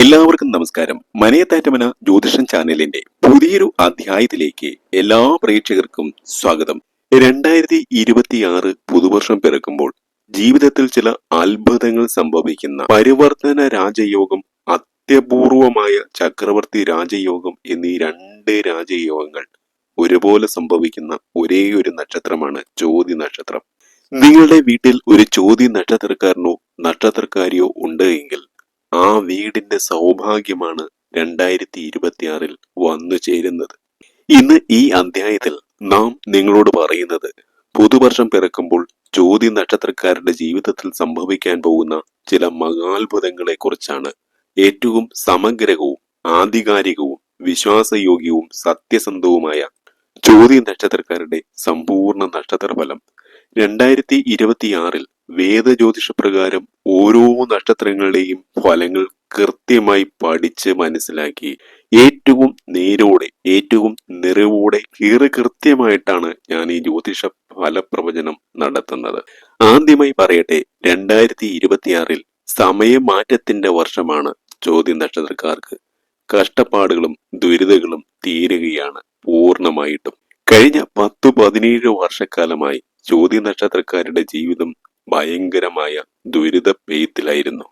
എല്ലാവർക്കും നമസ്കാരം. മനയത്താറ്റമന ജ്യോതിഷൻ ചാനലിന്റെ പുതിയൊരു അധ്യായത്തിലേക്ക് എല്ലാ പ്രേക്ഷകർക്കും സ്വാഗതം. 2026 പുതുവർഷം പിറക്കുമ്പോൾ ജീവിതത്തിൽ ചില അത്ഭുതങ്ങൾ സംഭവിക്കുന്ന പരിവർത്തന രാജയോഗം, അത്യപൂർവമായ ചക്രവർത്തി രാജയോഗം എന്നീ രണ്ട് രാജയോഗങ്ങൾ ഒരുപോലെ സംഭവിക്കുന്ന ഒരേ ഒരു നക്ഷത്രമാണ് ചോതി നക്ഷത്രം. നിങ്ങളുടെ വീട്ടിൽ ഒരു ചോതി നക്ഷത്രക്കാരനോ നക്ഷത്രക്കാരിയോ ഉണ്ട് എങ്കിൽ ആ വീടിന്റെ സൗഭാഗ്യമാണ് 2026 വന്നു ചേരുന്നത്. ഇന്ന് ഈ അധ്യായത്തിൽ നാം നിങ്ങളോട് പറയുന്നത് പുതുവർഷം പിറക്കുമ്പോൾ ചോതി നക്ഷത്രക്കാരുടെ ജീവിതത്തിൽ സംഭവിക്കാൻ പോകുന്ന ചില മഹാത്ഭുതങ്ങളെ കുറിച്ചാണ്. ഏറ്റവും സമഗ്രവും ആധികാരികവും വിശ്വാസയോഗ്യവും സത്യസന്ധവുമായ ചോതി നക്ഷത്രക്കാരുടെ സമ്പൂർണ്ണ നക്ഷത്രഫലം 2026 വേദജ്യോതിഷ പ്രകാരം ഓരോ നക്ഷത്രങ്ങളുടെയും ഫലങ്ങൾ കൃത്യമായി പഠിച്ച് മനസ്സിലാക്കി ഏറ്റവും നേരോടെ ഏറ്റവും നിറവോടെ കൃത്യമായിട്ടാണ് ഞാൻ ഈ ജ്യോതിഷ ഫലപ്രവചനം നടത്തുന്നത്. ആദ്യമായി പറയട്ടെ, 2026 സമയമാറ്റത്തിന്റെ വർഷമാണ് ചോതി നക്ഷത്രക്കാർക്ക്. കഷ്ടപ്പാടുകളും ദുരിതങ്ങളും തീരുകയാണ് പൂർണ്ണമായിട്ടും. കഴിഞ്ഞ 10-17 വർഷക്കാലമായി ചോതി നക്ഷത്രക്കാരുടെ ജീവിതം ഭയങ്കരമായ ദുരിത പെയ്ത്തിലായിരുന്നു.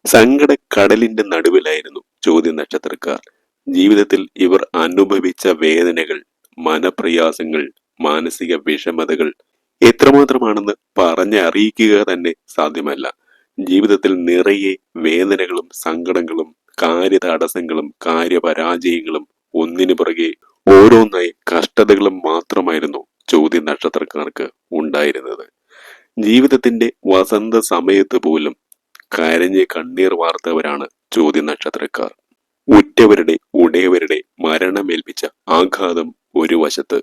സങ്കടക്കടലിന്റെ നടുവിലായിരുന്നു ചോതി നക്ഷത്രക്കാർ. ജീവിതത്തിൽ ഇവർ അനുഭവിച്ച വേദനകൾ, മനപ്രയാസങ്ങൾ, മാനസിക വിഷമതകൾ എത്രമാത്രമാണെന്ന് പറഞ്ഞറിയിക്കുക തന്നെ സാധ്യമല്ല. ജീവിതത്തിൽ നിറയെ വേദനകളും സങ്കടങ്ങളും കാര്യതടസ്സങ്ങളും കാര്യപരാജയങ്ങളും ഒന്നിനു പുറകെ ഓരോന്നായി കഷ്ടതകളും മാത്രമായിരുന്നു ചോതി നക്ഷത്രക്കാർക്ക് ഉണ്ടായിരുന്നത്. ജീവിതത്തിന്റെ വസന്ത സമയത്ത് പോലും കരഞ്ഞ് കണ്ണീർ വാർത്തവരാണ് ചോതി നക്ഷത്രക്കാർ. ഉറ്റവരുടെ ഉടയവരുടെ മരണമേൽപ്പിച്ച ആഘാതം ഒരു വശത്ത്.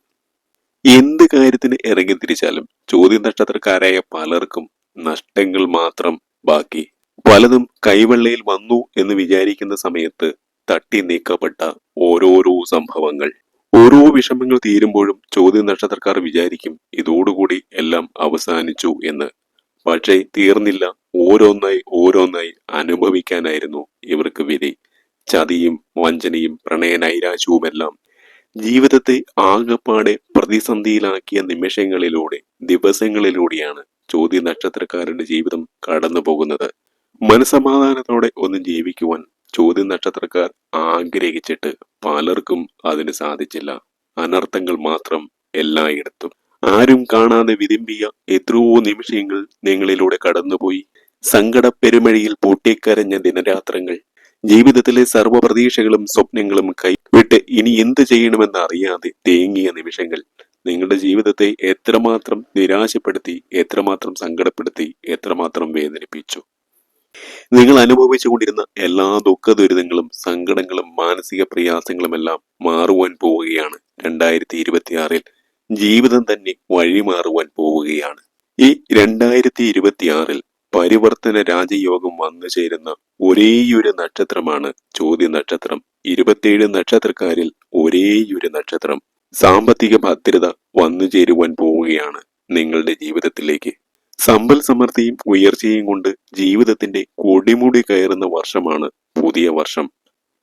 എന്ത് കാര്യത്തിന് ഇറങ്ങി തിരിച്ചാലും ചോതി നക്ഷത്രക്കാരായ പലർക്കും നഷ്ടങ്ങൾ മാത്രം ബാക്കി. പലതും കൈവെള്ളയിൽ വന്നു എന്ന് വിചാരിക്കുന്ന സമയത്ത് തട്ടി നീക്കപ്പെട്ട ഓരോരോ സംഭവങ്ങൾ. ഓരോ വിഷമങ്ങൾ തീരുമ്പോഴും ചോതി നക്ഷത്രക്കാർ വിചാരിക്കും ഇതോടുകൂടി എല്ലാം അവസാനിച്ചു എന്ന്. പക്ഷേ തീർന്നില്ല. ഓരോന്നായി ഓരോന്നായി അനുഭവിക്കാനായിരുന്നു ഇവർക്ക് വിധി. ചതിയും വഞ്ചനയും പ്രണയനൈരാശ്യവുമെല്ലാം ജീവിതത്തെ ആകപ്പാടെ പ്രതിസന്ധിയിലാക്കിയ നിമിഷങ്ങളിലൂടെ ദിവസങ്ങളിലൂടെയാണ് ചോതി നക്ഷത്രക്കാരുടെ ജീവിതം കടന്നു പോകുന്നത്. മനസമാധാനത്തോടെ ഒന്ന് ജീവിക്കുവാൻ ചോതി നക്ഷത്രക്കാർ ആഗ്രഹിച്ചിട്ട് പലർക്കും അതിന് സാധിച്ചില്ല. അനർത്ഥങ്ങൾ മാത്രം എല്ലായിടത്തും. ആരും കാണാതെ വിതുമ്പിയ എത്രയോ നിമിഷങ്ങൾ നിങ്ങളിലൂടെ കടന്നുപോയി. സങ്കട പെരുമഴയിൽ പൊട്ടിക്കരഞ്ഞ ദിനരാത്രങ്ങൾ, ജീവിതത്തിലെ സർവ്വ പ്രതീക്ഷകളും സ്വപ്നങ്ങളും കൈവിട്ട് ഇനി എന്ത് ചെയ്യണമെന്ന് അറിയാതെ തേങ്ങിയ നിമിഷങ്ങൾ നിങ്ങളുടെ ജീവിതത്തെ എത്രമാത്രം നിരാശപ്പെടുത്തി, എത്രമാത്രം സങ്കടപ്പെടുത്തി, എത്രമാത്രം വേദനിപ്പിച്ചു. നിങ്ങൾ അനുഭവിച്ചുകൊണ്ടിരുന്ന എല്ലാ ദുഃഖ ദുരിതങ്ങളും സങ്കടങ്ങളും മാനസിക പ്രയാസങ്ങളുമെല്ലാം മാറുവാൻ പോവുകയാണ് 2026. ജീവിതം തന്നെ വഴിമാറുവാൻ പോവുകയാണ്. ഈ 2026 പരിവർത്തന രാജയോഗം വന്നു ചേരുന്ന ഒരേയൊരു നക്ഷത്രമാണ് ചോതി നക്ഷത്രം. 27 നക്ഷത്രക്കാരിൽ ഒരേയൊരു നക്ഷത്രം. സാമ്പത്തിക ഭദ്രത വന്നു ചേരുവാൻ പോവുകയാണ് നിങ്ങളുടെ ജീവിതത്തിലേക്ക്. സമ്പൽ സമൃദ്ധിയും ഉയർച്ചയും കൊണ്ട് ജീവിതത്തിന്റെ കൊടിമുടി കയറുന്ന വർഷമാണ് പുതിയ വർഷം.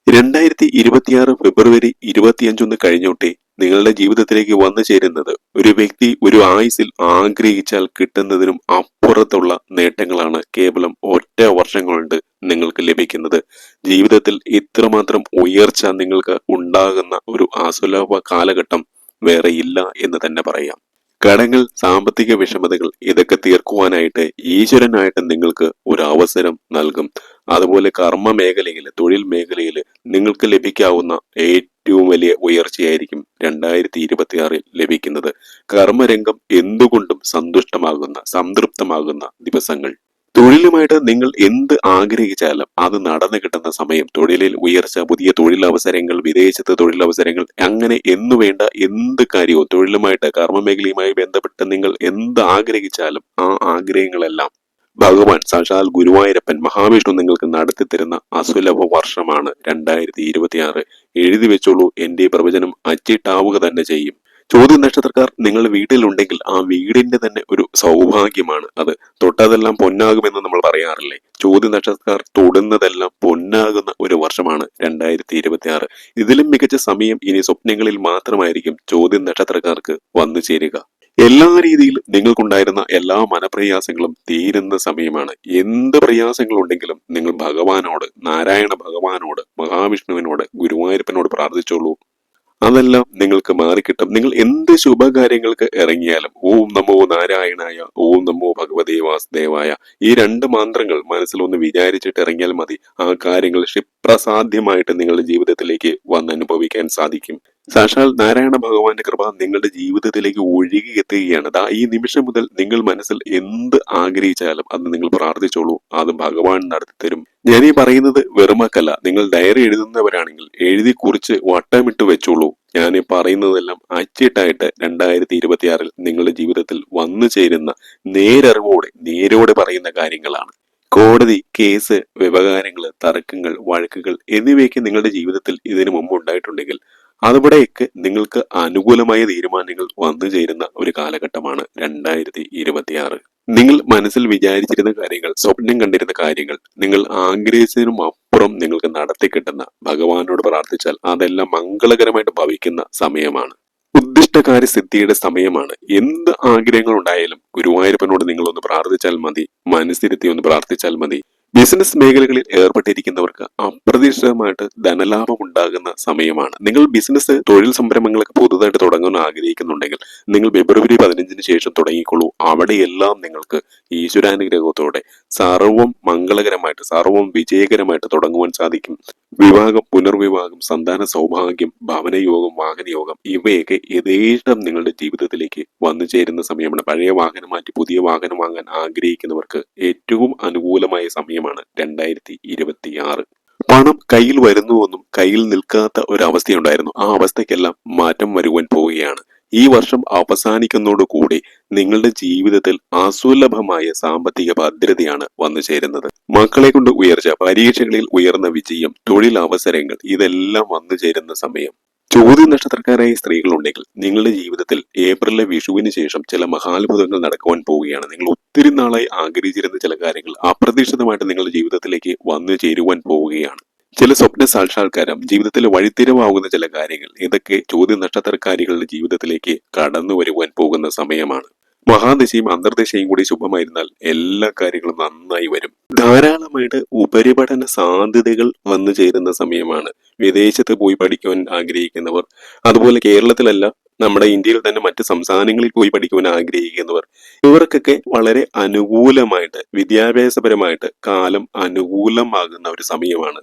2026 ഫെബ്രുവരി 25 കഴിഞ്ഞോട്ടെ നിങ്ങളുടെ ജീവിതത്തിലേക്ക് വന്നു ചേരുന്നത് ഒരു വ്യക്തി ഒരു ആയുസ്സിൽ ആഗ്രഹിച്ചാൽ കിട്ടുന്നതിനും അപ്പുറത്തുള്ള നേട്ടങ്ങളാണ് കേവലം ഒറ്റ വർഷം കൊണ്ട് നിങ്ങൾക്ക് ലഭിക്കുന്നത്. ജീവിതത്തിൽ ഇത്രമാത്രം ഉയർച്ച നിങ്ങൾക്ക് ഉണ്ടാകുന്ന ഒരു അസുലഭ കാലഘട്ടം വേറെ ഇല്ല എന്ന് തന്നെ പറയാം. കടങ്ങൾ, സാമ്പത്തിക വിഷമതകൾ ഇതൊക്കെ തീർക്കുവാനായിട്ട് ഈശ്വരനായിട്ട് നിങ്ങൾക്ക് ഒരു അവസരം നൽകും. അതുപോലെ കർമ്മ മേഖലയിൽ, തൊഴിൽ മേഖലയിൽ നിങ്ങൾക്ക് ലഭിക്കാവുന്ന ഏറ്റവും വലിയ ഉയർച്ചയായിരിക്കും 2026 ലഭിക്കുന്നത്. കർമ്മരംഗം എന്തുകൊണ്ടും സന്തുഷ്ടമാകുന്ന, സംതൃപ്തമാകുന്ന ദിവസങ്ങൾ. തൊഴിലുമായിട്ട് നിങ്ങൾ എന്ത് ആഗ്രഹിച്ചാലും അത് നടന്നു കിട്ടുന്ന സമയം. തൊഴിലിൽ ഉയർച്ച, പുതിയ തൊഴിലവസരങ്ങൾ, വിദേശത്ത് തൊഴിലവസരങ്ങൾ, അങ്ങനെ എന്നുവേണ്ട എന്ത് കാര്യവും തൊഴിലുമായിട്ട് കർമ്മമേഖലയുമായി ബന്ധപ്പെട്ട് നിങ്ങൾ എന്ത് ആഗ്രഹിച്ചാലും ആ ആഗ്രഹങ്ങളെല്ലാം ഭഗവാൻ സാക്ഷാൽ ഗുരുവായൂരപ്പൻ മഹാവിഷ്ണു നിങ്ങൾക്ക് നടത്തി തരുന്ന അസുലഭ വർഷമാണ് 2026. എഴുതി വെച്ചോളൂ, എന്റെ പ്രവചനം അച്ചിട്ടാവുക തന്നെ ചെയ്യും. ചോദ്യ നക്ഷത്രക്കാർ നിങ്ങളുടെ വീട്ടിലുണ്ടെങ്കിൽ ആ വീടിന്റെ തന്നെ ഒരു സൗഭാഗ്യമാണ് അത്. തൊട്ടതെല്ലാം പൊന്നാകുമെന്ന് നമ്മൾ പറയാറില്ലേ? ചോദ്യ നക്ഷത്രക്കാർ തൊടുന്നതെല്ലാം പൊന്നാകുന്ന ഒരു വർഷമാണ് 2026. ഇതിലും മികച്ച സമയം ഇനി സ്വപ്നങ്ങളിൽ മാത്രമായിരിക്കും ചോദ്യ നക്ഷത്രക്കാർക്ക് വന്നു ചേരുക. എല്ലാ രീതിയിലും നിങ്ങൾക്കുണ്ടായിരുന്ന എല്ലാ മനപ്രയാസങ്ങളും തീരുന്ന സമയമാണ്. എന്ത് പ്രയാസങ്ങളുണ്ടെങ്കിലും നിങ്ങൾ ഭഗവാനോട്, നാരായണ ഭഗവാനോട്, മഹാവിഷ്ണുവിനോട്, ഗുരുവായൂരപ്പനോട് പ്രാർത്ഥിച്ചോളൂ. അതെല്ലാം നിങ്ങൾക്ക് മാറിക്കിട്ടും. നിങ്ങൾ എന്ത് ശുഭകാര്യങ്ങൾക്ക് ഇറങ്ങിയാലും ഓം നമോ നാരായണായ, ഓം നമോ ഭഗവതേ വാസുദേവായ, ഈ രണ്ട് മന്ത്രങ്ങൾ മനസ്സിലൊന്ന് വിചാരിച്ചിട്ട് ഇറങ്ങിയാൽ മതി. ആ കാര്യങ്ങൾ ക്ഷിപ്രസാധ്യമായിട്ട് നിങ്ങളുടെ ജീവിതത്തിലേക്ക് വന്ന് അനുഭവിക്കാൻ സാധിക്കും. സാക്ഷാൽ നാരായണ ഭഗവാന്റെ കൃപ നിങ്ങളുടെ ജീവിതത്തിലേക്ക് ഒഴുകി എത്തുകയാണ്. ദാ ഈ നിമിഷം മുതൽ നിങ്ങൾ മനസ്സിൽ എന്ത് ആഗ്രഹിച്ചാലും അത് നിങ്ങൾ പ്രാർത്ഥിച്ചോളൂ, അത് ഭഗവാൻ നടത്തി തരും. ഞാൻ ഈ പറയുന്നത് വെറുമക്കല്ല. നിങ്ങൾ ഡയറി എഴുതുന്നവരാണെങ്കിൽ എഴുതി കുറിച്ച് വട്ടമിട്ട് വെച്ചോളൂ. ഞാൻ ഈ പറയുന്നതെല്ലാം അച്ചിട്ടായിട്ട് 2026 നിങ്ങളുടെ ജീവിതത്തിൽ വന്നു ചേരുന്ന നേരോടെ പറയുന്ന കാര്യങ്ങളാണ്. കോടതി, കേസ്, വ്യവഹാരങ്ങള്, തർക്കങ്ങൾ, വഴക്കുകൾ എന്നിവയൊക്കെ നിങ്ങളുടെ ജീവിതത്തിൽ ഇതിനു മുമ്പ് ഉണ്ടായിട്ടുണ്ടെങ്കിൽ അതിവിടെയൊക്കെ നിങ്ങൾക്ക് അനുകൂലമായ തീരുമാനങ്ങൾ വന്നു ചേരുന്ന ഒരു കാലഘട്ടമാണ് 2026. നിങ്ങൾ മനസ്സിൽ വിചാരിച്ചിരുന്ന കാര്യങ്ങൾ, സ്വപ്നം കണ്ടിരുന്ന കാര്യങ്ങൾ, നിങ്ങൾ ആഗ്രഹിച്ചതിനും അപ്പുറം നിങ്ങൾക്ക് നടത്തി കിട്ടുന്ന, ഭഗവാനോട് പ്രാർത്ഥിച്ചാൽ അതെല്ലാം മംഗളകരമായിട്ട് ഭവിക്കുന്ന സമയമാണ്. ഉദ്ദിഷ്ടകാര്യ സിദ്ധിയുടെ സമയമാണ്. എന്ത് ആഗ്രഹങ്ങൾ ഉണ്ടായാലും ഗുരുവായൂരപ്പനോട് നിങ്ങളൊന്ന് പ്രാർത്ഥിച്ചാൽ മതി, മനസ്സിരുത്തി ഒന്ന് പ്രാർത്ഥിച്ചാൽ മതി. ബിസിനസ് മേഖലകളിൽ ഏർപ്പെട്ടിരിക്കുന്നവർക്ക് അപ്രതീക്ഷിതമായിട്ട് ധനലാഭം ഉണ്ടാകുന്ന സമയമാണ്. നിങ്ങൾ ബിസിനസ്, തൊഴിൽ സംരംഭങ്ങളൊക്കെ പുതുതായിട്ട് തുടങ്ങാൻ ആഗ്രഹിക്കുന്നുണ്ടെങ്കിൽ നിങ്ങൾ ഫെബ്രുവരി 15 ശേഷം തുടങ്ങിക്കോളൂ. അവിടെയെല്ലാം നിങ്ങൾക്ക് ഈശ്വരാനുഗ്രഹത്തോടെ സർവം മംഗളകരമായിട്ട്, സർവം വിജയകരമായിട്ട് തുടങ്ങുവാൻ സാധിക്കും. വിവാഹം, പുനർവിവാഹം, സന്താന സൗഭാഗ്യം, ഭവനയോഗം, വാഹനയോഗം ഇവയൊക്കെ യഥേഷ്ടം നിങ്ങളുടെ ജീവിതത്തിലേക്ക് വന്നു ചേരുന്ന സമയമാണ്. പഴയ വാഹനം മാറ്റി പുതിയ വാഹനം വാങ്ങാൻ ആഗ്രഹിക്കുന്നവർക്ക് ഏറ്റവും അനുകൂലമായ സമയമാണ് 2026. പണം കയ്യിൽ വരുന്നുവെന്നും കയ്യിൽ നിൽക്കാത്ത ഒരു അവസ്ഥയുണ്ടായിരുന്നു. ആ അവസ്ഥയ്ക്കെല്ലാം മാറ്റം വരുവാൻ പോവുകയാണ്. ഈ വർഷം അവസാനിക്കുന്നതോടുകൂടി നിങ്ങളുടെ ജീവിതത്തിൽ അസുലഭമായ സാമ്പത്തിക ഭദ്രതയാണ് വന്നു ചേരുന്നത്. മക്കളെ കൊണ്ട് ഉയർച്ച, പരീക്ഷകളിൽ ഉയർന്ന വിജയം, തൊഴിൽ അവസരങ്ങൾ ഇതെല്ലാം വന്നു ചേരുന്ന സമയം. ചോദ്യ നക്ഷത്രക്കാരായ സ്ത്രീകളുണ്ടെങ്കിൽ നിങ്ങളുടെ ജീവിതത്തിൽ ഏപ്രിലെ വിഷുവിന് ശേഷം ചില മഹാത്ഭുതങ്ങൾ നടക്കുവാൻ പോവുകയാണ്. നിങ്ങൾ ഒത്തിരി നാളായി ആഗ്രഹിച്ചിരുന്ന ചില കാര്യങ്ങൾ അപ്രതീക്ഷിതമായിട്ട് നിങ്ങളുടെ ജീവിതത്തിലേക്ക് വന്നു ചേരുവാൻ പോവുകയാണ്. ചില സ്വപ്ന സാക്ഷാത്കാരം, ജീവിതത്തിൽ വഴിത്തിരിവാകുന്ന ചില കാര്യങ്ങൾ, ഇതൊക്കെ ചോദ്യ നക്ഷത്രക്കാരികളുടെ ജീവിതത്തിലേക്ക് കടന്നു വരുവാൻ പോകുന്ന സമയമാണ്. മഹാദശയും അന്തർദശയും കൂടി ശുഭമായിരുന്നാൽ എല്ലാ കാര്യങ്ങളും നന്നായി വരും. ധാരാളമായിട്ട് ഉപരിപഠന സാധ്യതകൾ വന്നു ചേരുന്ന സമയമാണ്. വിദേശത്ത് പോയി പഠിക്കുവാൻ ആഗ്രഹിക്കുന്നവർ, അതുപോലെ കേരളത്തിലല്ല നമ്മുടെ ഇന്ത്യയിൽ തന്നെ മറ്റ് സംസ്ഥാനങ്ങളിൽ പോയി പഠിക്കുവാൻ ആഗ്രഹിക്കുന്നവർ, ഇവർക്കൊക്കെ വളരെ അനുകൂലമായിട്ട്, വിദ്യാഭ്യാസപരമായിട്ട് കാലം അനുകൂലമാകുന്ന ഒരു സമയമാണ്.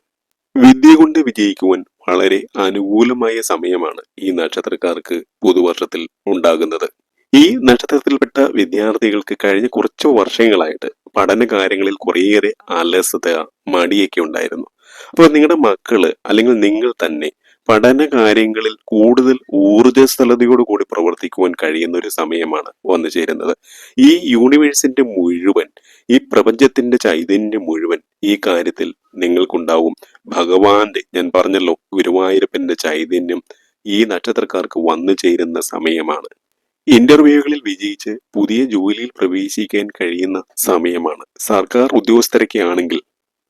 വിദ്യ കൊണ്ട് വിജയിക്കുവാൻ വളരെ അനുകൂലമായ സമയമാണ് ഈ നക്ഷത്രക്കാർക്ക് പുതുവർഷത്തിൽ ഉണ്ടാകുന്നത്. ഈ നക്ഷത്രത്തിൽപ്പെട്ട വിദ്യാർത്ഥികൾക്ക് കഴിഞ്ഞ കുറച്ചു വർഷങ്ങളായിട്ട് പഠന കാര്യങ്ങളിൽ കുറേയേറെ അലസത, മടിയൊക്കെ ഉണ്ടായിരുന്നു. അപ്പോൾ നിങ്ങളുടെ മക്കള് അല്ലെങ്കിൽ നിങ്ങൾ തന്നെ പഠന കാര്യങ്ങളിൽ കൂടുതൽ ഊർജ്ജസ്വലതയോട് കൂടി പ്രവർത്തിക്കുവാൻ കഴിയുന്ന ഒരു സമയമാണ് വന്നു ചേരുന്നത്. ഈ യൂണിവേഴ്സിന്റെ മുഴുവൻ, ഈ പ്രപഞ്ചത്തിന്റെ ചൈതന്യം മുഴുവൻ ഈ കാര്യത്തിൽ നിങ്ങൾക്കുണ്ടാവും. ഭഗവാന്റെ, ഞാൻ പറഞ്ഞല്ലോ, ഗുരുവായൂരപ്പന്റെ ചൈതന്യം ഈ നക്ഷത്രക്കാർക്ക് വന്നു ചേരുന്ന സമയമാണ്. ഇന്റർവ്യൂകളിൽ വിജയിച്ച് പുതിയ ജോലിയിൽ പ്രവേശിക്കാൻ കഴിയുന്ന സമയമാണ്. സർക്കാർ ഉദ്യോഗസ്ഥരൊക്കെ ആണെങ്കിൽ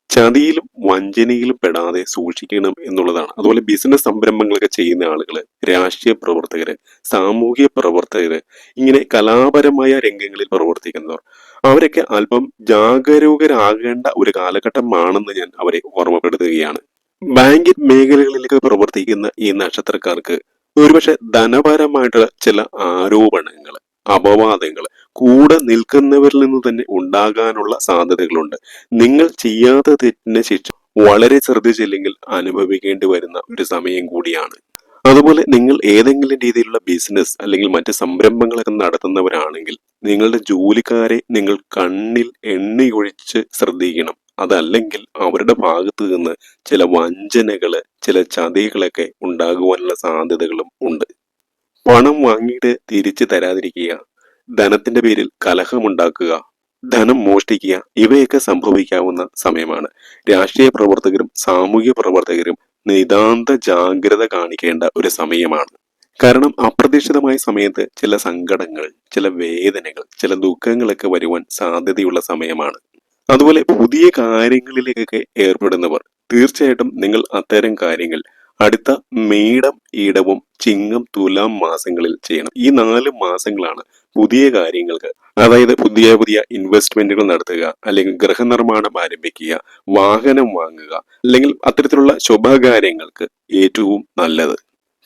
ചതിയിലും വഞ്ചനയിലും പെടാതെ സൂക്ഷിക്കണം എന്നുള്ളതാണ്. അതുപോലെ ബിസിനസ് സംരംഭങ്ങളൊക്കെ ചെയ്യുന്ന ആളുകള്, രാഷ്ട്രീയ പ്രവർത്തകര്, സാമൂഹ്യ പ്രവർത്തകര്, ഇങ്ങനെ കലാപരമായ രംഗങ്ങളിൽ പ്രവർത്തിക്കുന്നവർ, അവരൊക്കെ അല്പം ജാഗരൂകരാകേണ്ട ഒരു കാലഘട്ടമാണെന്ന് ഞാൻ അവരെ ഓർമ്മപ്പെടുത്തുകയാണ്. ബാങ്കിങ് മേഖലകളിലേക്ക് പ്രവർത്തിക്കുന്ന ഈ നക്ഷത്രക്കാർക്ക് ഒരുപക്ഷെ ധനപരമായിട്ടുള്ള ചില ആരോപണങ്ങൾ, അപവാദങ്ങൾ കൂടെ നിൽക്കുന്നവരിൽ നിന്ന് തന്നെ ഉണ്ടാകാനുള്ള സാധ്യതകളുണ്ട്. നിങ്ങൾ ചെയ്യാത്ത തെറ്റിന് ശിക്ഷ വളരെ ശ്രദ്ധിച്ചില്ലെങ്കിൽ അനുഭവിക്കേണ്ടി വരുന്ന ഒരു സമയം കൂടിയാണ്. അതുപോലെ നിങ്ങൾ ഏതെങ്കിലും രീതിയിലുള്ള ബിസിനസ് അല്ലെങ്കിൽ മറ്റ് സംരംഭങ്ങളൊക്കെ നടത്തുന്നവരാണെങ്കിൽ നിങ്ങളുടെ ജോലിക്കാരെ നിങ്ങൾ കണ്ണിൽ എണ്ണയൊഴിച്ച് ശ്രദ്ധിക്കണം. അതല്ലെങ്കിൽ അവരുടെ ഭാഗത്ത് നിന്ന് ചില വഞ്ചനകള്, ചില ചതികളൊക്കെ ഉണ്ടാകുവാനുള്ള സാധ്യതകളും ഉണ്ട്. പണം വാങ്ങിയിട്ട് തിരിച്ചു തരാതിരിക്കുക, ധനത്തിന്റെ പേരിൽ കലഹമുണ്ടാക്കുക, ധനം മോഷ്ടിക്കുക, ഇവയൊക്കെ സംഭവിക്കാവുന്ന സമയമാണ്. രാഷ്ട്രീയ പ്രവർത്തകരും സാമൂഹ്യ പ്രവർത്തകരും നിതാന്ത ജാഗ്രത കാണിക്കേണ്ട ഒരു സമയമാണ്. കാരണം അപ്രതീക്ഷിതമായ സമയത്ത് ചില സങ്കടങ്ങൾ, ചില വേദനകൾ, ചില ദുഃഖങ്ങളൊക്കെ വരുവാൻ സാധ്യതയുള്ള സമയമാണ്. അതുപോലെ പുതിയ കാര്യങ്ങളിലേക്കൊക്കെ ഏർപ്പെടുന്നവർ തീർച്ചയായിട്ടും നിങ്ങൾ അത്തരം കാര്യങ്ങൾ അടുത്ത മേടം, ഇടവം, ചിങ്ങം, തുലാം മാസങ്ങളിൽ ചെയ്യണം. ഈ 4 മാസങ്ങളാണ് പുതിയ കാര്യങ്ങൾക്ക്, അതായത് പുതിയ പുതിയ ഇൻവെസ്റ്റ്മെന്റുകൾ നടത്തുക, അല്ലെങ്കിൽ ഗൃഹനിർമ്മാണം ആരംഭിക്കുക, വാഹനം വാങ്ങുക, അല്ലെങ്കിൽ അത്തരത്തിലുള്ള ശുഭകാര്യങ്ങൾക്ക് ഏറ്റവും നല്ലത്.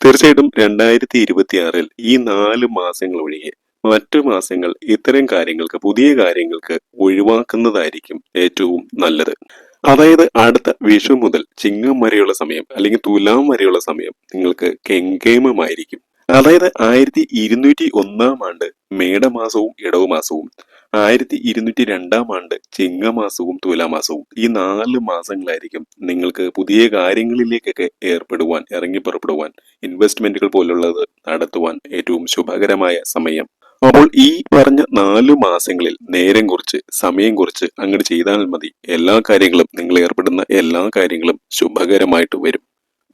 തീർച്ചയായിട്ടും 2026-ൽ ഈ 4 മാസങ്ങൾ ഒഴികെ മറ്റു മാസങ്ങൾ ഇത്തരം കാര്യങ്ങൾക്ക്, പുതിയ കാര്യങ്ങൾക്ക് ഒഴിവാക്കുന്നതായിരിക്കും ഏറ്റവും നല്ലത്. അതായത് അടുത്ത വിഷു മുതൽ ചിങ്ങം വരെയുള്ള സമയം, അല്ലെങ്കിൽ തുലാം വരെയുള്ള സമയം നിങ്ങൾക്ക് കെങ്കേമമായിരിക്കും. അതായത് 1201 ആണ്ട് മേടമാസവും ഇടവമാസവും, 1202 ചിങ്ങമാസവും തുലാമാസവും, ഈ 4 മാസങ്ങളായിരിക്കും നിങ്ങൾക്ക് പുതിയ കാര്യങ്ങളിലേക്കൊക്കെ ഏർപ്പെടുവാൻ, ഇറങ്ങി പുറപ്പെടുവാൻ, ഇൻവെസ്റ്റ്മെന്റുകൾ പോലുള്ളത് നടത്തുവാൻ ഏറ്റവും ശുഭകരമായ സമയം. അപ്പോൾ ഈ പറഞ്ഞ 4 മാസങ്ങളിൽ നേരം കുറിച്ച്, സമയം കുറിച്ച് അങ്ങോട്ട് ചെയ്താൽ മതി. എല്ലാ കാര്യങ്ങളും, നിങ്ങൾ ഏർപ്പെടുന്ന എല്ലാ കാര്യങ്ങളും ശുഭകരമായിട്ട് വരും.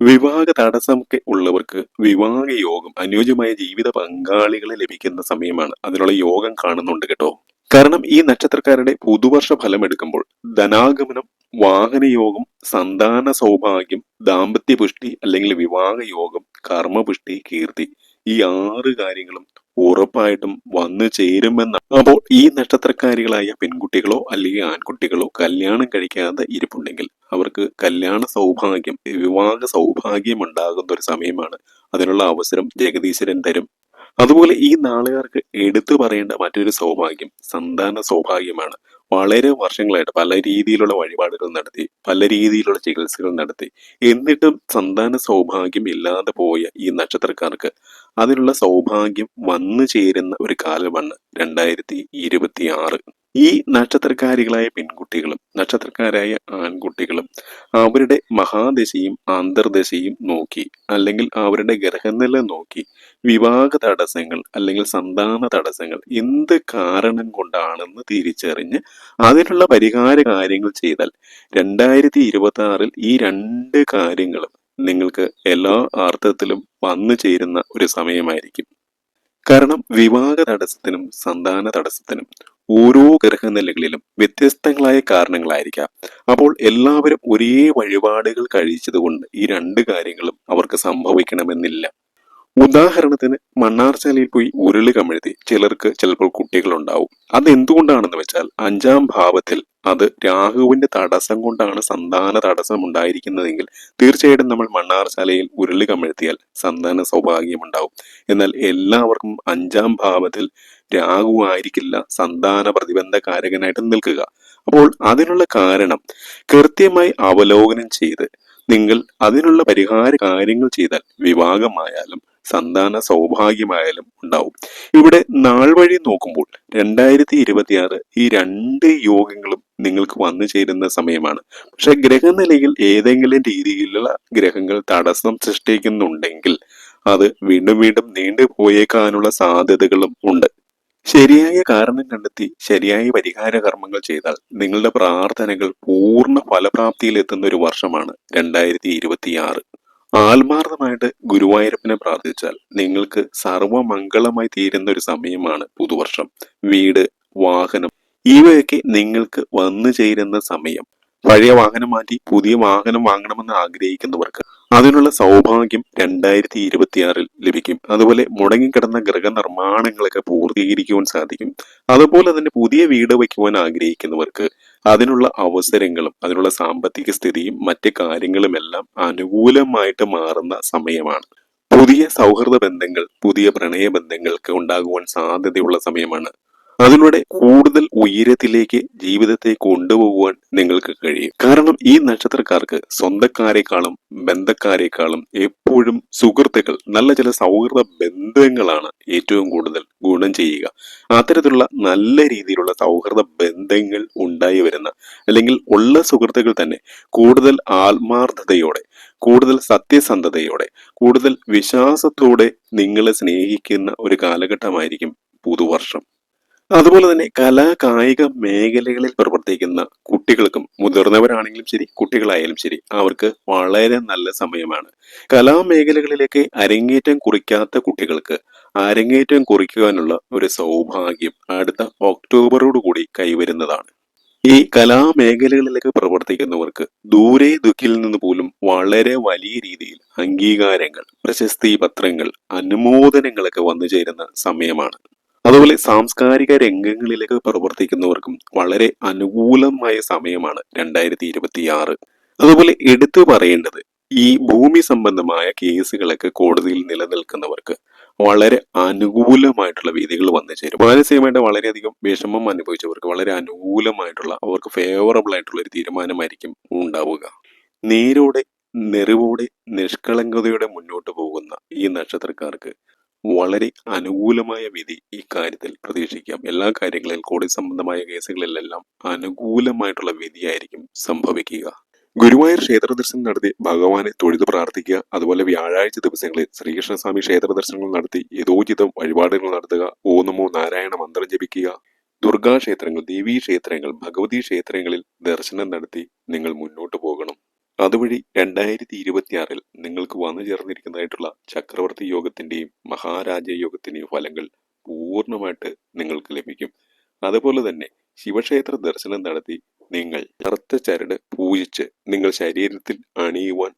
വിവാഹ തടസ്സമൊക്കെ ഉള്ളവർക്ക് വിവാഹ യോഗം, അനുയോജ്യമായ ജീവിത പങ്കാളികളെ ലഭിക്കുന്ന സമയമാണ്. അതിനുള്ള യോഗം കാണുന്നുണ്ട് കേട്ടോ. കാരണം ഈ നക്ഷത്രക്കാരുടെ പുതുവർഷ ഫലം എടുക്കുമ്പോൾ ധനാഗമനം, വാഹനയോഗം, സന്താന സൗഭാഗ്യം, ദാമ്പത്യ പുഷ്ടി അല്ലെങ്കിൽ വിവാഹ യോഗം, കർമ്മപുഷ്ടി, കീർത്തി, ഈ 6 കാര്യങ്ങളും ഉറപ്പായിട്ടും വന്നു ചേരുമെന്ന്. അപ്പോൾ ഈ നക്ഷത്രക്കാരികളായ പെൺകുട്ടികളോ അല്ലെങ്കിൽ ആൺകുട്ടികളോ കല്യാണം കഴിക്കാതെ ഇരിപ്പുണ്ടെങ്കിൽ അവർക്ക് കല്യാണ സൗഭാഗ്യം, വിവാഹ സൗഭാഗ്യം ഉണ്ടാകുന്ന ഒരു സമയമാണ്. അതിനുള്ള അവസരം ജഗദീശ്വരൻ തരും. അതുപോലെ ഈ നാളുകാർക്ക് എടുത്തു പറയേണ്ട മറ്റൊരു സൗഭാഗ്യം സന്താന സൗഭാഗ്യമാണ്. വളരെ വർഷങ്ങളായിട്ട് പല രീതിയിലുള്ള വഴിപാടുകൾ നടത്തി, പല രീതിയിലുള്ള ചികിത്സകൾ നടത്തി, എന്നിട്ടും സന്താന സൗഭാഗ്യം ഇല്ലാതെ പോയ ഈ നക്ഷത്രക്കാർക്ക് അതിനുള്ള സൗഭാഗ്യം വന്നു ചേരുന്ന ഒരു കാലമാണ് 2026. ഈ നക്ഷത്രക്കാരികളായ പെൺകുട്ടികളും നക്ഷത്രക്കാരായ ആൺകുട്ടികളും അവരുടെ മഹാദശയും അന്തർദശയും നോക്കി, അല്ലെങ്കിൽ അവരുടെ ഗ്രഹനില നോക്കി, വിവാഹ തടസ്സങ്ങൾ അല്ലെങ്കിൽ സന്താന തടസ്സങ്ങൾ എന്ത് കാരണം കൊണ്ടാണെന്ന് തിരിച്ചറിഞ്ഞ് അതിനുള്ള പരിഹാര കാര്യങ്ങൾ ചെയ്താൽ 2026-ൽ ഈ 2 കാര്യങ്ങളും നിങ്ങൾക്ക് എല്ലാ അർത്ഥത്തിലും വന്നു ചേരുന്ന ഒരു സമയമായിരിക്കും. കാരണം വിവാഹ തടസ്സത്തിനും സന്താന തടസ്സത്തിനും ഓരോ ഗ്രഹനിലകളിലും വ്യത്യസ്തങ്ങളായ കാരണങ്ങളായിരിക്കാം. അപ്പോൾ എല്ലാവരും ഒരേ വഴിപാടുകൾ കഴിച്ചതുകൊണ്ട് ഈ 2 കാര്യങ്ങളും അവർക്ക് സംഭവിക്കണമെന്നില്ല. ഉദാഹരണത്തിന് മണ്ണാർശാലയിൽ പോയി ഉരുളി കമിഴ്ത്തി ചിലർക്ക് ചിലപ്പോൾ കുട്ടികളുണ്ടാവും. അതെന്തുകൊണ്ടാണെന്ന് വെച്ചാൽ 5-ാം ഭാവത്തിൽ അത് രാഹുവിന്റെ തടസ്സം കൊണ്ടാണ് സന്താന തടസ്സം ഉണ്ടായിരിക്കുന്നതെങ്കിൽ തീർച്ചയായിട്ടും നമ്മൾ മണ്ണാർശാലയിൽ ഉരുളി കമിഴ്ത്തിയാൽ സന്താന സൗഭാഗ്യം ഉണ്ടാവും. എന്നാൽ എല്ലാവർക്കും 5-ാം ഭാവത്തിൽ രാഹു ആയിരിക്കില്ല സന്താന പ്രതിബന്ധകാരകനായിട്ട് നിൽക്കുക. അപ്പോൾ അതിനുള്ള കാരണം കൃത്യമായി അവലോകനം ചെയ്ത് നിങ്ങൾ അതിനുള്ള പരിഹാര കാര്യങ്ങൾ ചെയ്താൽ വിവാഹമായാലും സന്താന സൗഭാഗ്യമായാലും ഉണ്ടാവും. ഇവിടെ നാൾ വഴി നോക്കുമ്പോൾ 2026 ഈ 2 യോഗങ്ങളും നിങ്ങൾക്ക് വന്നു ചേരുന്ന സമയമാണ്. പക്ഷെ ഗ്രഹനിലയിൽ ഏതെങ്കിലും രീതിയിലുള്ള ഗ്രഹങ്ങൾ തടസ്സം സൃഷ്ടിക്കുന്നുണ്ടെങ്കിൽ അത് വീണ്ടും വീണ്ടും നീണ്ടുപോയേക്കാനുള്ള സാധ്യതകളും ഉണ്ട്. ശരിയായ കാരണം കണ്ടെത്തി ശരിയായ പരിഹാര കർമ്മങ്ങൾ ചെയ്താൽ നിങ്ങളുടെ പ്രാർത്ഥനകൾ പൂർണ്ണ ഫലപ്രാപ്തിയിൽ എത്തുന്ന ഒരു വർഷമാണ് 2026. ആത്മാർത്ഥമായിട്ട് ഗുരുവായൂരപ്പനെ പ്രാർത്ഥിച്ചാൽ നിങ്ങൾക്ക് സർവമംഗളമായി തീരുന്ന ഒരു സമയമാണ് പുതുവർഷം. വീട്, വാഹനം, ഇവയൊക്കെ നിങ്ങൾക്ക് വന്നു ചേരുന്ന സമയം. പഴയ വാഹനം മാറ്റി പുതിയ വാഹനം വാങ്ങണമെന്ന് ആഗ്രഹിക്കുന്നവർക്ക് അതിനുള്ള സൗഭാഗ്യം 2026-ൽ ലഭിക്കും. അതുപോലെ മുടങ്ങിക്കിടന്ന ഗൃഹനിർമ്മാണങ്ങളൊക്കെ പൂർത്തീകരിക്കുവാൻ സാധിക്കും. അതുപോലെ തന്നെ പുതിയ വീട് വയ്ക്കുവാൻ ആഗ്രഹിക്കുന്നവർക്ക് അതിനുള്ള അവസരങ്ങളും അതിനുള്ള സാമ്പത്തിക സ്ഥിതിയും മറ്റ് കാര്യങ്ങളുമെല്ലാം അനുകൂലമായിട്ട് മാറുന്ന സമയമാണ്. പുതിയ സൗഹൃദ ബന്ധങ്ങൾ, പുതിയ പ്രണയ ബന്ധങ്ങൾക്ക് ഉണ്ടാകുവാൻ സാധ്യതയുള്ള സമയമാണ്. അതിലൂടെ കൂടുതൽ ഉയരത്തിലേക്ക് ജീവിതത്തെ കൊണ്ടുപോകുവാൻ നിങ്ങൾക്ക് കഴിയും. കാരണം ഈ നക്ഷത്രക്കാർക്ക് സ്വന്തക്കാരെക്കാളും ബന്ധക്കാരെക്കാളും എപ്പോഴും സുഹൃത്തുക്കൾ, നല്ല ചില സൗഹൃദ ബന്ധങ്ങളാണ് ഏറ്റവും കൂടുതൽ ഗുണം ചെയ്യുക. അത്തരത്തിലുള്ള നല്ല രീതിയിലുള്ള സൗഹൃദ ബന്ധങ്ങൾ ഉണ്ടായി വരുന്ന, അല്ലെങ്കിൽ ഉള്ള സുഹൃത്തുക്കൾ തന്നെ കൂടുതൽ ആത്മാർത്ഥതയോടെ, കൂടുതൽ സത്യസന്ധതയോടെ, കൂടുതൽ വിശ്വാസത്തോടെ നിങ്ങളെ സ്നേഹിക്കുന്ന ഒരു കാലഘട്ടമായിരിക്കും പുതുവർഷം. അതുപോലെ തന്നെ കലാ കായിക മേഖലകളിൽ പ്രവർത്തിക്കുന്ന കുട്ടികൾക്കും മുതിർന്നവരാണെങ്കിലും ശരി കുട്ടികളായാലും ശരി അവർക്ക് വളരെ നല്ല സമയമാണ്. കലാമേഖലകളിലേക്ക് അരങ്ങേറ്റം കുറിക്കാത്ത കുട്ടികൾക്ക് അരങ്ങേറ്റം കുറിക്കുവാനുള്ള ഒരു സൗഭാഗ്യം അടുത്ത ഒക്ടോബറോട് കൂടി കൈവരുന്നതാണ്. ഈ കലാമേഖലകളിലേക്ക് പ്രവർത്തിക്കുന്നവർക്ക് ദൂരെ ദുഃഖിൽ നിന്ന് പോലും വളരെ വലിയ രീതിയിൽ അംഗീകാരങ്ങൾ, പ്രശസ്തി പത്രങ്ങൾ, അനുമോദനങ്ങളൊക്കെ വന്നു ചേരുന്ന സമയമാണ്. അതുപോലെ സാംസ്കാരിക രംഗങ്ങളിലേക്ക് പ്രവർത്തിക്കുന്നവർക്കും വളരെ അനുകൂലമായ സമയമാണ് 2026. അതുപോലെ എടുത്തു പറയേണ്ടത് ഈ ഭൂമി സംബന്ധമായ കേസുകളൊക്കെ കോടതിയിൽ നിലനിൽക്കുന്നവർക്ക് വളരെ അനുകൂലമായിട്ടുള്ള വിധികൾ വന്നു ചേരും. മാനസികമായിട്ട് വളരെയധികം വിഷമം അനുഭവിച്ചവർക്ക് വളരെ അനുകൂലമായിട്ടുള്ള അവർക്ക് ഫേവറബിൾ ആയിട്ടുള്ള ഒരു തീരുമാനമായിരിക്കും ഉണ്ടാവുക. നേരോടെ നെറിവോടെ നിഷ്കളങ്കതയോടെ മുന്നോട്ട് പോകുന്ന ഈ നക്ഷത്രക്കാർക്ക് വളരെ അനുകൂലമായ വിധി ഈ കാര്യത്തിൽ പ്രതീക്ഷിക്കാം. എല്ലാ കാര്യങ്ങളിലും കോടതി സംബന്ധമായ കേസുകളിലെല്ലാം അനുകൂലമായിട്ടുള്ള വിധിയായിരിക്കും സംഭവിക്കുക. ഗുരുവായൂർ ക്ഷേത്ര ദർശനം നടത്തി ഭഗവാനെ തൊഴുത് പ്രാർത്ഥിക്കുക. അതുപോലെ വ്യാഴാഴ്ച ദിവസങ്ങളിൽ ശ്രീകൃഷ്ണസ്വാമി ക്ഷേത്ര ദർശനങ്ങൾ നടത്തി യഥോചിതം വഴിപാടുകൾ നടത്തുക. ഓം നമോ നാരായണ മന്ത്രം ജപിക്കുക. ദുർഗാ ക്ഷേത്രങ്ങൾ, ദേവീ ക്ഷേത്രങ്ങൾ, ഭഗവതി ക്ഷേത്രങ്ങളിൽ ദർശനം നടത്തി നിങ്ങൾ മുന്നോട്ട് പോകണം. അതുവഴി 2026 നിങ്ങൾക്ക് വന്നു ചേർന്നിരിക്കുന്നതായിട്ടുള്ള ചക്രവർത്തി യോഗത്തിന്റെയും മഹാരാജ യോഗത്തിന്റെയും ഫലങ്ങൾ പൂർണ്ണമായിട്ട് നിങ്ങൾക്ക് ലഭിക്കും. അതുപോലെ തന്നെ ശിവക്ഷേത്ര ദർശനം നടത്തി നിങ്ങൾ കറുത്ത ചരട് പൂജിച്ച് നിങ്ങൾ ശരീരത്തിൽ അണിയുവാൻ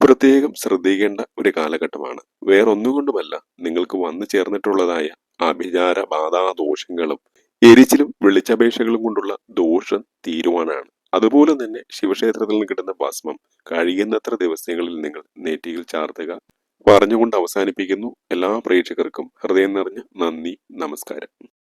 പ്രത്യേകം ശ്രദ്ധിക്കേണ്ട ഒരു കാലഘട്ടമാണ്. വേറൊന്നുകൊണ്ടുമല്ല, നിങ്ങൾക്ക് വന്നു ചേർന്നിട്ടുള്ളതായ അഭിചാര ബാധാ ദോഷങ്ങളും എരിച്ചിലും വെളിച്ചപേക്ഷകളും കൊണ്ടുള്ള ദോഷം തീരുവാനാണ്. അതുപോലെ തന്നെ ശിവക്ഷേത്രത്തിൽ നിന്ന് കിട്ടുന്ന ഭസ്മം കഴിയുന്നത്ര ദിവസങ്ങളിൽ നിങ്ങൾ നെറ്റിയിൽ ചാർത്തുക. പറഞ്ഞുകൊണ്ട് അവസാനിപ്പിക്കുന്നു. എല്ലാ പ്രേക്ഷകർക്കും ഹൃദയം നിറഞ്ഞ നന്ദി, നമസ്കാരം.